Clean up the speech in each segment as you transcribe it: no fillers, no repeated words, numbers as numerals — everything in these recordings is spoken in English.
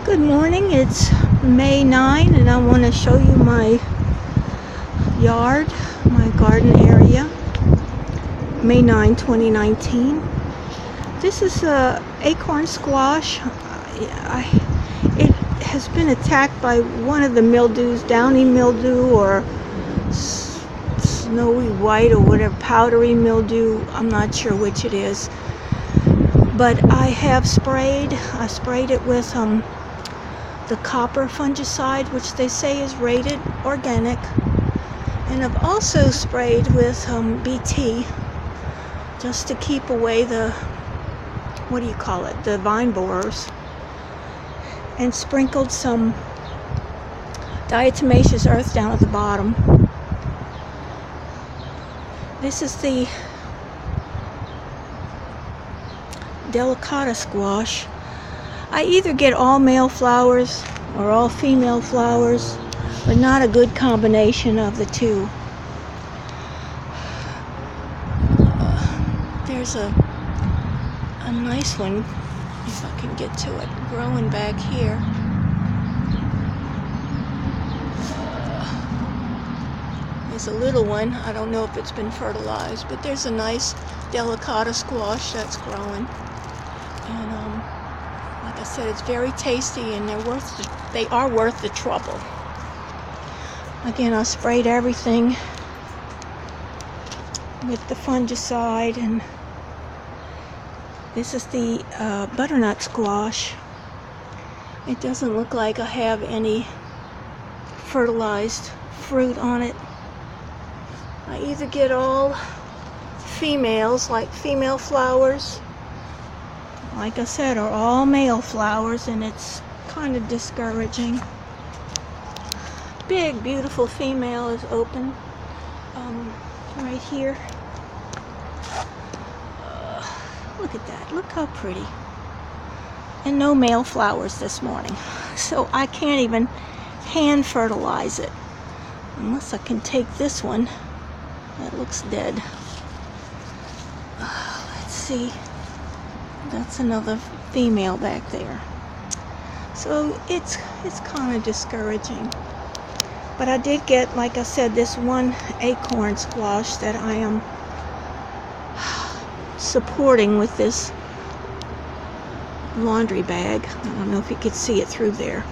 Good morning, it's May 9 and I want to show you my yard, my garden area, May 9, 2019. This is acorn squash. It has been attacked by one of the mildews, downy mildew or snowy white or whatever, powdery mildew. I'm not sure which it is. But I have sprayed it with the copper fungicide, which they say is rated organic, and I've also sprayed with BT just to keep away the the vine borers, and sprinkled some diatomaceous earth down at the bottom. This is the delicata squash. I either get all male flowers or all female flowers, but not a good combination of the two. There's a nice one, if I can get to it, growing back here. There's a little one. I don't know if it's been fertilized, but there's a nice delicata squash that's growing. And like I said, it's very tasty, and they are worth the trouble. Again, I sprayed everything with the fungicide, and this is the butternut squash. It doesn't look like I have any fertilized fruit on it. I either get all females, like female flowers, like I said, are all male flowers, and it's kind of discouraging. Big, beautiful female is open right here. Look at that. Look how pretty. And no male flowers this morning. So I can't even hand fertilize it unless I can take this one. That looks dead. Let's see. That's another female back there. So it's kind of discouraging. But I did get, like I said, this one acorn squash that I am supporting with this laundry bag. I don't know if you could see it through there.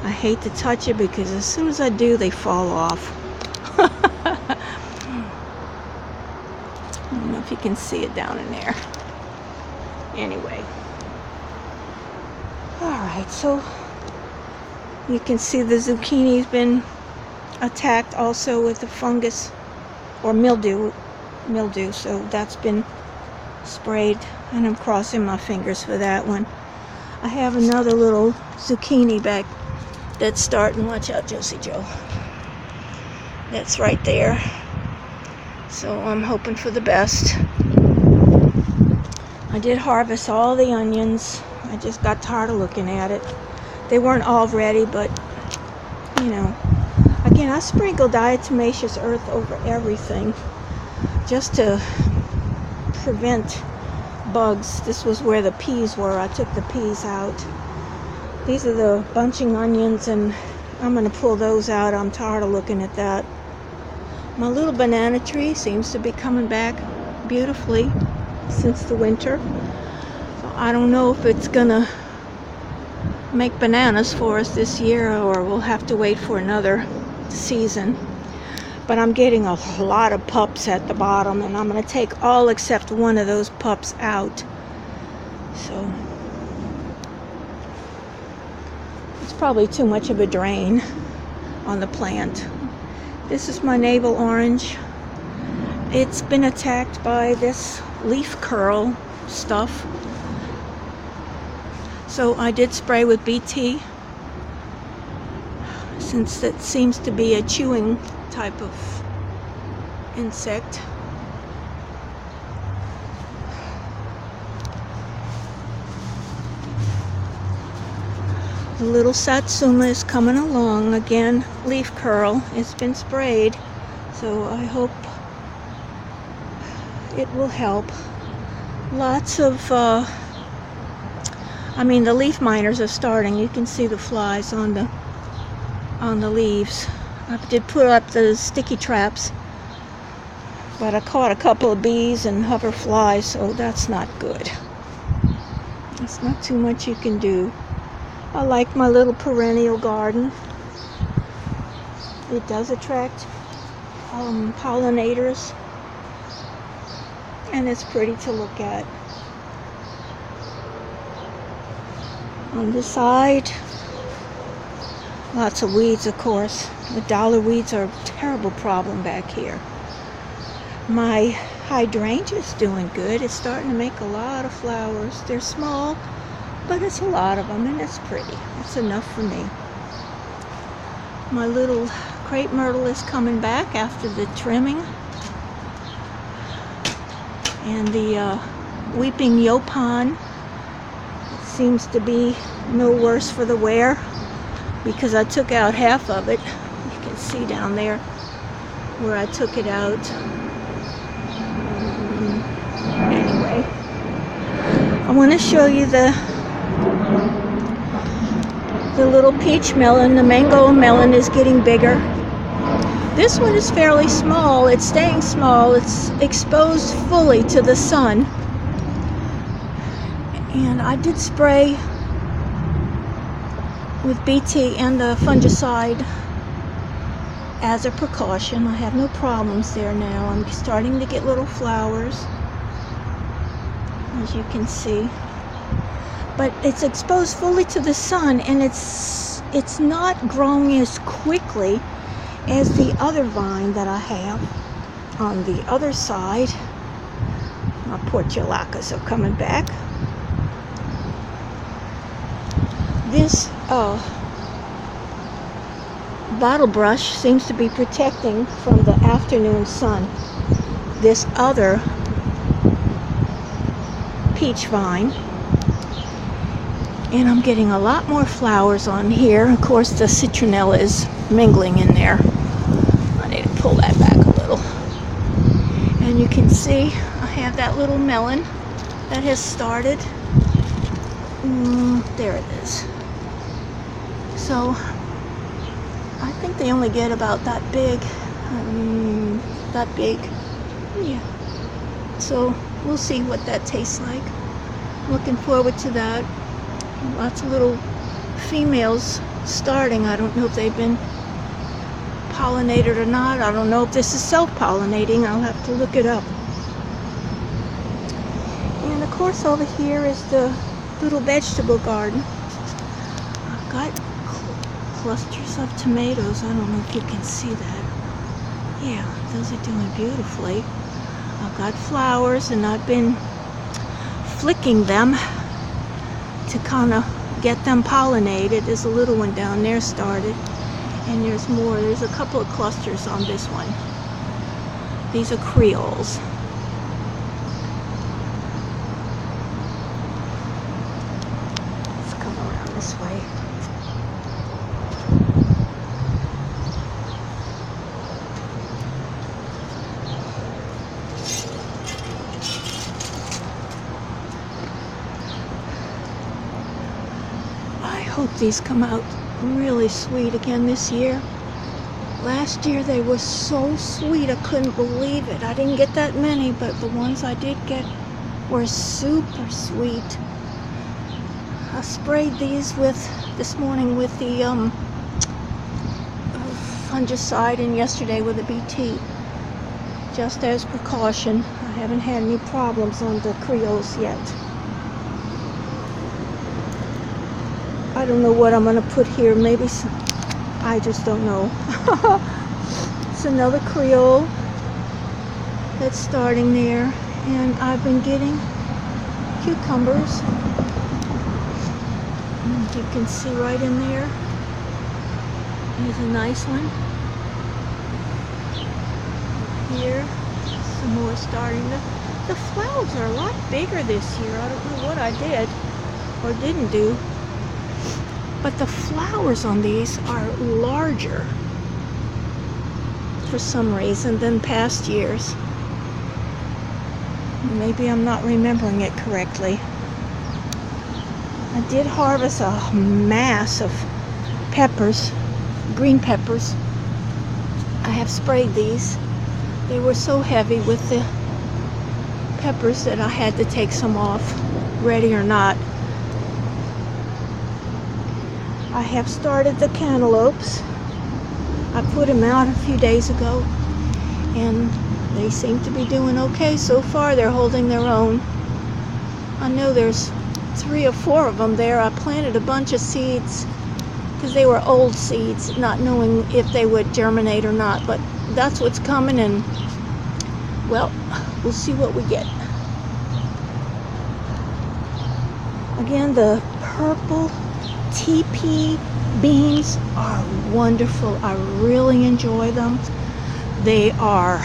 I hate to touch it because as soon as I do, they fall off. I don't know if you can see it down in there. Anyway, alright, so you can see the zucchini's been attacked also with the fungus or mildew, so that's been sprayed, and I'm crossing my fingers for that one. I have another little zucchini back that's starting. Watch out, Josie Joe. That's right there. So I'm hoping for the best. I did harvest all the onions. I just got tired of looking at it. They weren't all ready, but you know, again, I sprinkled diatomaceous earth over everything just to prevent bugs. This was where the peas were. I took the peas out. These are the bunching onions, and I'm going to pull those out. I'm tired of looking at that. My little banana tree seems to be coming back beautifully since the winter. So I don't know if it's gonna make bananas for us this year, or we'll have to wait for another season. But I'm getting a lot of pups at the bottom, and I'm gonna take all except one of those pups out. So it's probably too much of a drain on the plant. This is my navel orange. It's been attacked by this leaf curl stuff. So I did spray with BT, since it seems to be a chewing type of insect. The little satsuma is coming along. Again, leaf curl. It's been sprayed, so I hope it will help. Lots of I mean, the leaf miners are starting. You can see the flies on the leaves. I did put up the sticky traps, but I caught a couple of bees and hover flies, so that's not good. It's not too much you can do. I like my little perennial garden. It does attract pollinators, and it's pretty to look at. On this side, lots of weeds, of course. The dollar weeds are a terrible problem back here. My hydrangea's doing good. It's starting to make a lot of flowers. They're small, but it's a lot of them, and it's pretty. It's enough for me. My little crepe myrtle is coming back after the trimming. And the weeping yaupon seems to be no worse for the wear, because I took out half of it. You can see down there where I took it out. Anyway, I want to show you the little peach melon. The mango melon is getting bigger. This one is fairly small. It's staying small. It's exposed fully to the sun. And I did spray with BT and the fungicide as a precaution. I have no problems there now. I'm starting to get little flowers, as you can see. But it's exposed fully to the sun, and it's not growing as quickly as the other vine that I have on the other side. My portulacas are coming back. This bottle brush seems to be protecting from the afternoon sun this other peach vine, and I'm getting a lot more flowers on here. Of course, the citronella is mingling in there. I need to pull that back a little, and you can see I have that little melon that has started. There it is. So I think they only get about that big. Yeah. So we'll see what that tastes like. Looking forward to that. Lots of little females starting. I don't know if they've been pollinated or not. I don't know if this is self-pollinating. I'll have to look it up. And of course over here is the little vegetable garden. I've got clusters of tomatoes. I don't know if you can see that. Yeah, those are doing beautifully. I've got flowers, and I've been flicking them to kind of get them pollinated. There's a little one down there started, and there's more. There's a couple of clusters on this one. These are creoles. Let's come around this way. I hope these come out really sweet again this year. Last year they were so sweet, I couldn't believe it. I didn't get that many, but the ones I did get were super sweet. I sprayed these this morning with the fungicide, and yesterday with the BT, just as precaution. I haven't had any problems on the creoles yet. I don't know what I'm going to put here. Maybe some, I just don't know. It's another creole that's starting there. And I've been getting cucumbers. And you can see right in there. Here's a nice one. Here, some more starting. The flowers are a lot bigger this year. I don't know what I did or didn't do. But the flowers on these are larger for some reason than past years. Maybe I'm not remembering it correctly. I did harvest a mass of peppers, green peppers. I have sprayed these. They were so heavy with the peppers that I had to take some off, ready or not. I have started the cantaloupes. I put them out a few days ago, and they seem to be doing okay so far. They're holding their own. I know there's 3 or 4 of them there. I planted a bunch of seeds because they were old seeds, not knowing if they would germinate or not, but that's what's coming, and well, we'll see what we get. Again, the purple TP beans are wonderful. I really enjoy them. They are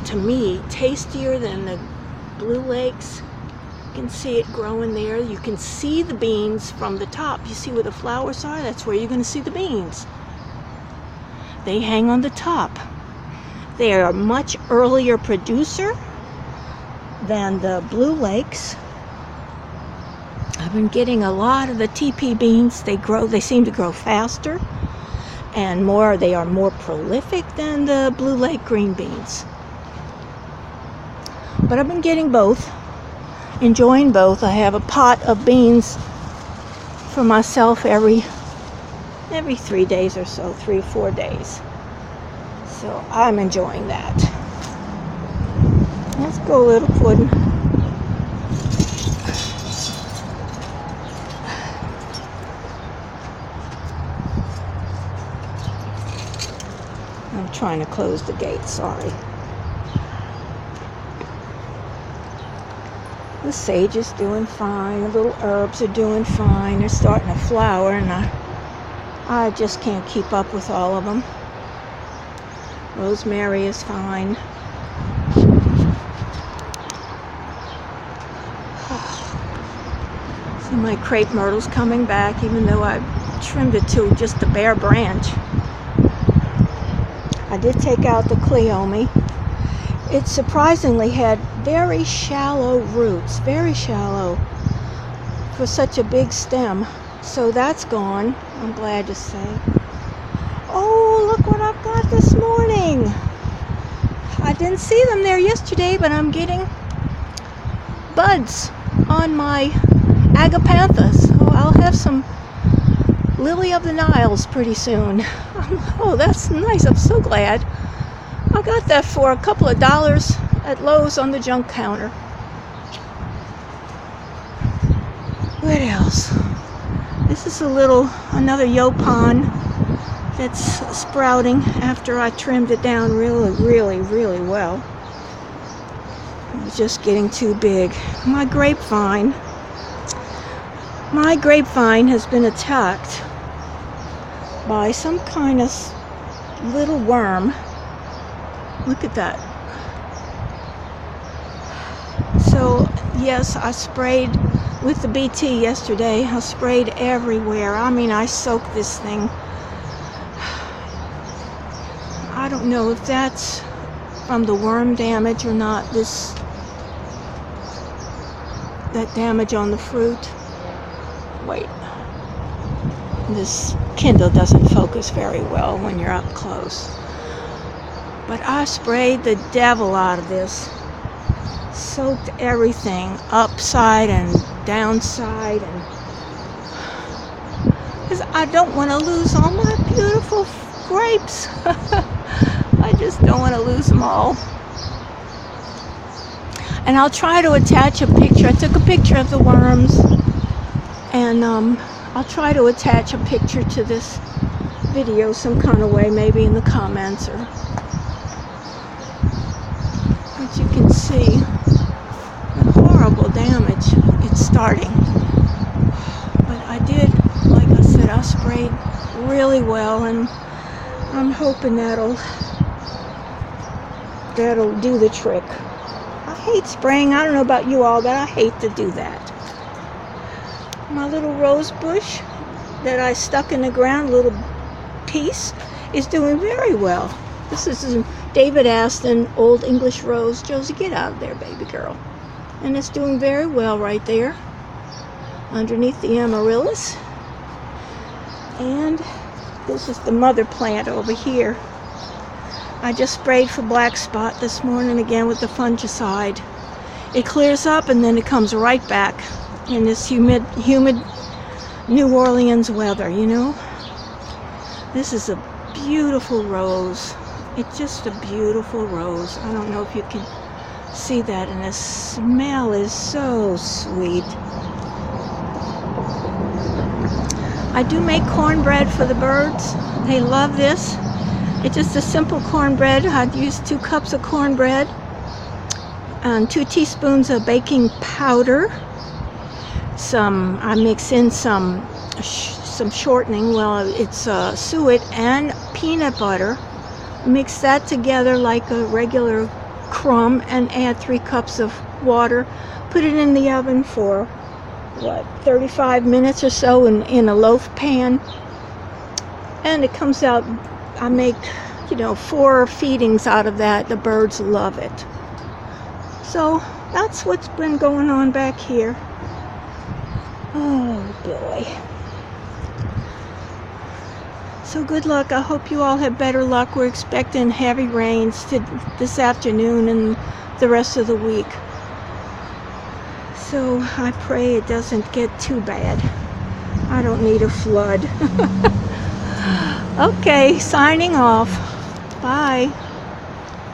to me tastier than the Blue Lakes. You can see it growing there. You can see the beans from the top. You see where the flowers are? That's where you're going to see the beans. They hang on the top. They are a much earlier producer than the Blue Lakes. I've been getting a lot of the TP beans. They seem to grow faster and they are more prolific than the Blue Lake green beans. But I've been getting both, enjoying both. I have a pot of beans for myself every 3 days or so, 3 or 4 days. So I'm enjoying that. Let's go, little puddin'. I'm trying to close the gate, sorry. The sage is doing fine. The little herbs are doing fine. They're starting to flower, and I just can't keep up with all of them. Rosemary is fine. See, my crepe myrtle's coming back, even though I trimmed it to just a bare branch. I did take out the cleome. It surprisingly had very shallow roots, very shallow for such a big stem. So that's gone, I'm glad to say. Oh, look what I've got this morning. I didn't see them there yesterday, but I'm getting buds on my agapanthus. Oh, I'll have some lily of the Niles pretty soon. Oh, that's nice. I'm so glad. I got that for a couple of dollars at Lowe's on the junk counter. What else? This is another yopon that's sprouting after I trimmed it down really, really, really well. It was just getting too big. My grapevine has been attacked by some kind of little worm. Look at that. So yes, I sprayed with the BT yesterday. I sprayed everywhere. I mean, I soaked this thing. I don't know if that's from the worm damage or not, that damage on the fruit. Wait. This Kindle doesn't focus very well when you're up close. But I sprayed the devil out of this. Soaked everything upside and downside, and because I don't want to lose all my beautiful grapes. I just don't want to lose them all. And I'll try to attach a picture. I took a picture of the worms, and I'll try to attach a picture to this video some kind of way, maybe in the comments, or but you can see the horrible damage it's starting. But I did, like I said, I sprayed really well, and I'm hoping that'll do the trick. I hate spraying. I don't know about you all, but I hate to do that. My little rose bush that I stuck in the ground, little piece, is doing very well. This is David Aston, Old English Rose. Josie, get out of there, baby girl. And it's doing very well right there. underneath the amaryllis. And this is the mother plant over here. I just sprayed for black spot this morning again with the fungicide. It clears up and then it comes right back in this humid New Orleans weather, you know. This is a beautiful rose. It's just a beautiful rose. I don't know if you can see that, and the smell is so sweet. I do make cornbread for the birds. They love this. It's just a simple cornbread. I'd use 2 cups of cornbread and 2 teaspoons of baking powder. I mix in some shortening. Well, it's suet and peanut butter. Mix that together like a regular crumb and add 3 cups of water. Put it in the oven for 35 minutes or so in a loaf pan, and it comes out. I make 4 feedings out of that. The birds love it. So that's what's been going on back here. Oh boy. So good luck. I hope you all have better luck. We're expecting heavy rains this afternoon and the rest of the week. So I pray it doesn't get too bad. I don't need a flood. Okay, signing off. Bye.